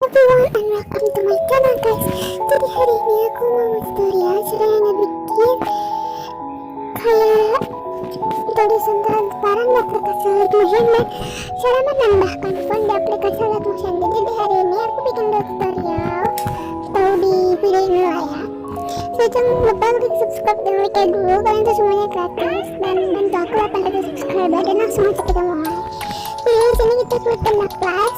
everyone and welcome to my channel guys. Jadi hari ini aku mau tutorial cara ngebikin kayak tulisan transparan di aplikasi Alight dan cara menambahkan font di aplikasi Alight. Jadi di hari ini aku bikin tutorial atau di video ini lah ya. So jangan lupa klik subscribe dan like dulu, kalian tuh semuanya gratis, dan bantu aku 800 subscriber dan langsung aja kita mulai. Jadi di sini kita klik tanda plus.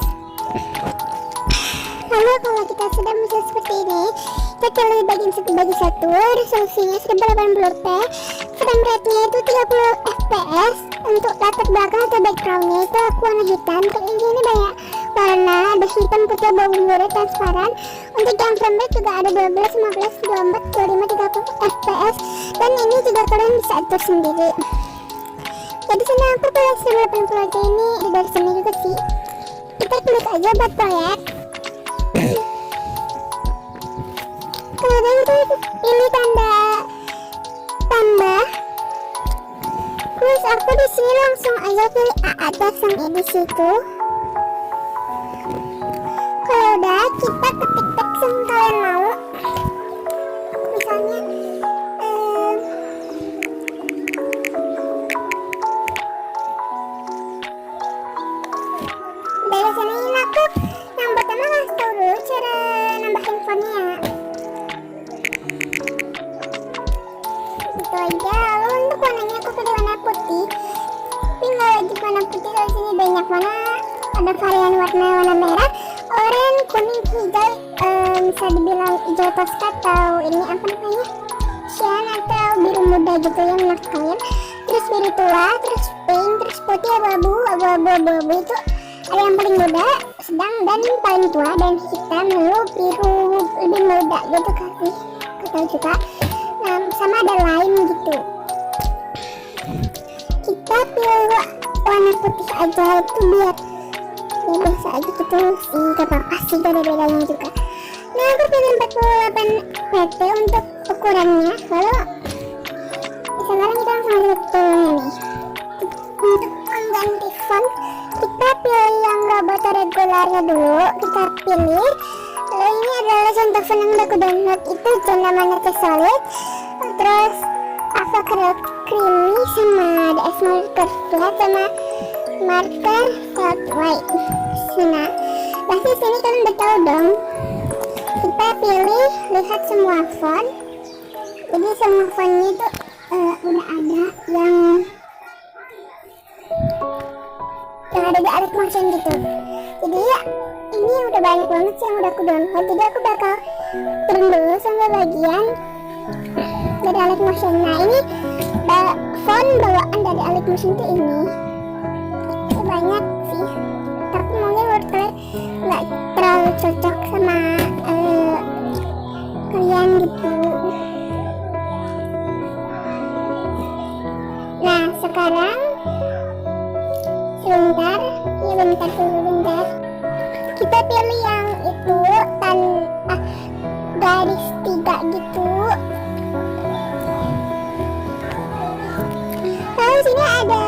Lalu kalau kita sudah muncul seperti ini, kita pilih bagian 1/1, resolusinya 1080p, frame rate-nya itu 30 fps, untuk latar belakang atau background-nya itu aku warna hitam. Kayak ini banyak warna, ada hitam, putih, biru, transparan. Untuk yang frame rate juga ada 12, 15, 24, 25, 30 fps, dan ini juga kalian bisa atur sendiri. Jadi sini aku pilih 1080 aja, ini dari sini juga sih. Kita klik aja buat proyek. Kemudian kita pilih tanda tambah. Terus aku di sini langsung aja pilih A atas yang di situ. Kalau udah, kita ketik teks yang kalian mau. Misalnya dari sini aku yang pertama kasih tahu dulu cara nambahin fontnya. Itu aja. Lalu untuk warnanya aku pilih warna putih. Tapi nggak wajib warna putih, kalau sini banyak warna. Ada varian warna merah, oranye, kuning, hijau. Bisa dibilang hijau toska atau ini apa namanya, cyan atau biru muda gitu ya menurut kalian. Terus biru tua, terus pink, terus putih, abu-abu itu ada yang paling muda, sedang, dan paling tua, dan hitam, lalu biru lebih muda gitu kasih kata juga. Nah, sama ada lain gitu. Kita pilih warna putih aja itu biar ya biasa aja gitu sih, gak apa-apa sih, gak ada bedanya juga. Nah, aku pilih 48 pt untuk ukurannya. Lalu sekarang kita langsung aja ke ini. Untuk mengganti font, kita pilih yang 𝘚𝑚𝑎𝑡𝑖𝑟 dulu, kita pilih. Lalu ini adalah contoh font yang udah aku download, itu namanya 𝘚𝑚𝑎𝑡𝑒𝑘 terus avocado creamy, sama DS marker flat, sama marker flat white. Nah, pasti sini kalian udah tahu dong. Kita pilih lihat semua font. Jadi semua fontnya itu udah ada yang ada di Alight Motion gitu. Jadi ya ini udah banyak banget sih yang udah aku download. Jadi aku bakal turun dulu sampai bagian dari Alight Motion. Nah, ini font bawaan dari Alight Motion tuh ini. Itu banyak sih, tapi mungkin menurut kalian nggak terlalu cocok sama kalian gitu. Nah, sekarang bentar dulu. Kita pilih yang itu garis 3 gitu. Lalu sini ada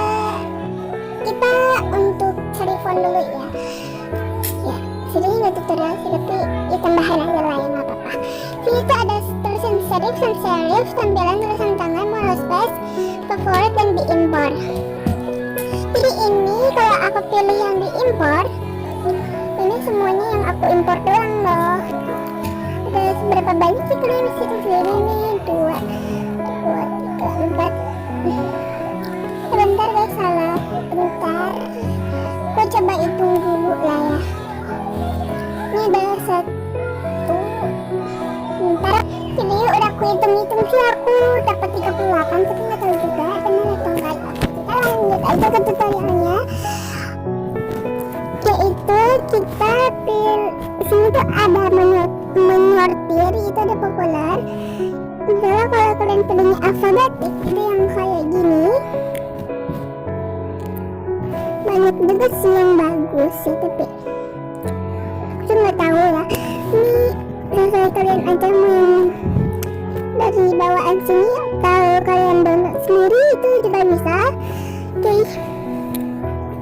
kita untuk cari font dulu ya. Ya, sini nggak tutorial sih, tapi ya tambahan aja lah ya, nggak apa-apa. Sini tuh ada tulisan serif, sans serif, tampilan tulisan tangan, monospace, favorit, dan diimpor. Jadi ini kalau aku pilih yang diimpor, ini semuanya yang aku impor doang loh. Ada seberapa banyak sih kalian bisa sendiri nih, 2, 3, 4. Sebentar guys, salah bentar. Aku coba hitung dulu lah ya. Ini ada 1. Bentar, jadi udah aku hitung sih aku dapat 38, tapi nggak tahu juga benar atau enggak. Kita lanjut aja ke tutorialnya, yaitu kita pilih sini tuh ada menyortir, itu ada populer. Misalnya kalau kalian pilihnya alfabetik, itu yang kayak gini. Banyak juga sih yang bagus sih, tapi aku nggak tahu ya. Ini sesuai kalian aja mau yang dari bawaan sini atau kalian download sendiri, itu juga bisa. Oke,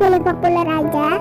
pilih populer aja.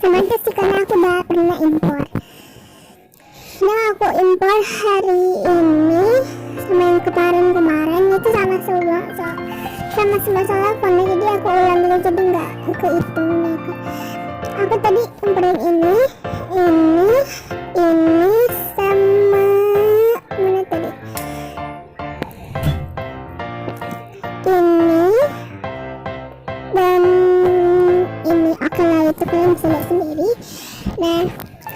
sama itu sih karena aku udah pernah impor. Nah aku impor hari ini sama yang kemarin itu sama semua teleponnya, jadi aku ulang dulu jadi nggak kehitung ya kan. Aku tadi imporin ini sama mana tadi ini dan ini. Oke lah, itu kalian bisa lihat sendiri. Nah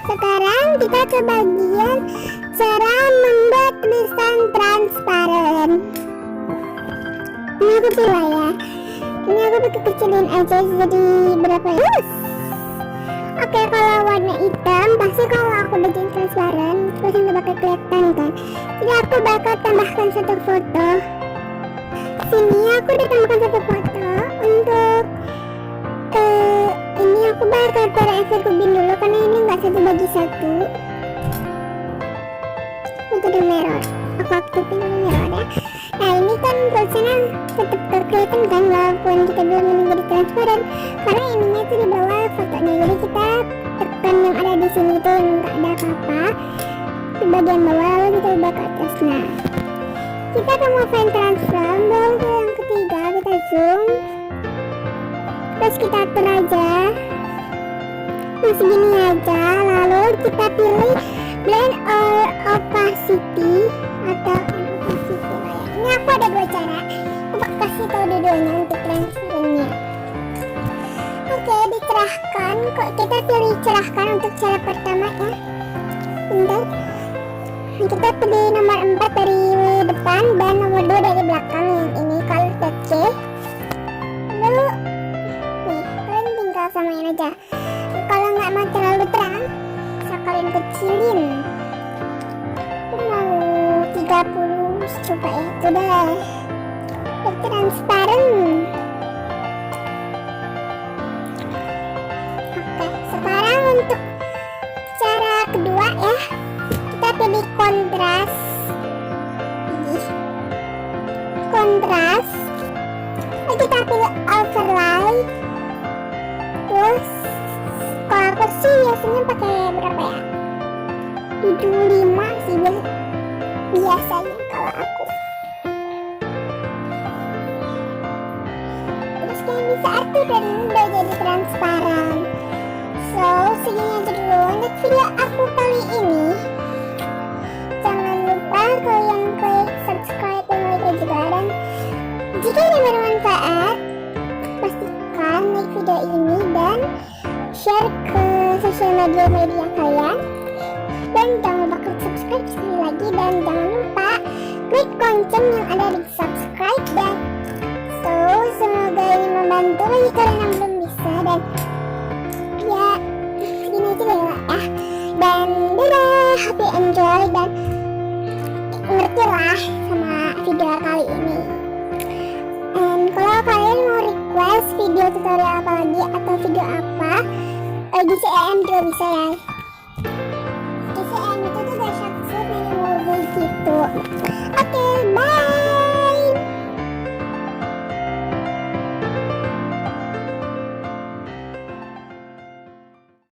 sekarang kita ke bagian cara membuat tulisan transparan. Ini aku pilih ya, ini aku kecilin aja jadi berapa ya. Oke, kalau warna hitam pasti kalau aku udah jadi transparan terus nggak bakal kelihatan kan, jadi aku bakal tambahkan satu foto. Sini aku udah tambahkan satu foto. Untuk ini aku bakal taruh efek rubin dulu karena ini nggak satu bagi satu. Itu the mirror, aku aktifin dulu mirror ya. Nah ini kan tulisannya tetap kelihatan kan walaupun kita belum menjadi transparan karena ininya itu di bawah fotonya, jadi kita tekan yang ada di sini itu yang nggak ada apa-apa di bagian bawah lalu kita ubah ke atas. Nah kita akan move transform lalu ke yang ketiga kita zoom terus kita atur aja segini aja, lalu kita pilih blend or opacity atau opacity lah ya. Ini aku ada dua cara, aku kasih tahu dua-duanya untuk transfernya. Oke, dicerahkan, kok kita pilih cerahkan untuk cara pertama ya. Bentar, kita pilih nomor 4 dari depan dan nomor 2 dari belakang, yang ini color Teks. Lalu nih kalian tinggal samain aja. Kalau nggak mau terlalu terang bisa kalian kecilin. Aku mau 30 coba ya, itu dah transparan. Oke, sekarang untuk cara kedua ya, kita pilih kontras. Lalu kita pilih overlay. Terus kalau aku sih biasanya pakai berapa ya, 75 sih biasanya kalau aku. Terus kalian bisa atur dan udah jadi transparan. So segini aja dulu untuk video aku kali ini. Jangan lupa kalian klik subscribe dan like juga, dan jika ini bermanfaat pastikan like video ini dan share ke sosial media kalian, dan jangan lupa klik subscribe sekali lagi, dan jangan lupa klik lonceng yang ada di subscribe. Dan so semoga ini membantu bagi kalian yang belum bisa, dan ya segini aja deh ya. Dan dadah, happy enjoy dan ngerti lah sama video kali ini. Dan kalau video tutorial apa lagi atau video apa, di 𝑐𝑚 juga bisa ya. 𝑐𝑚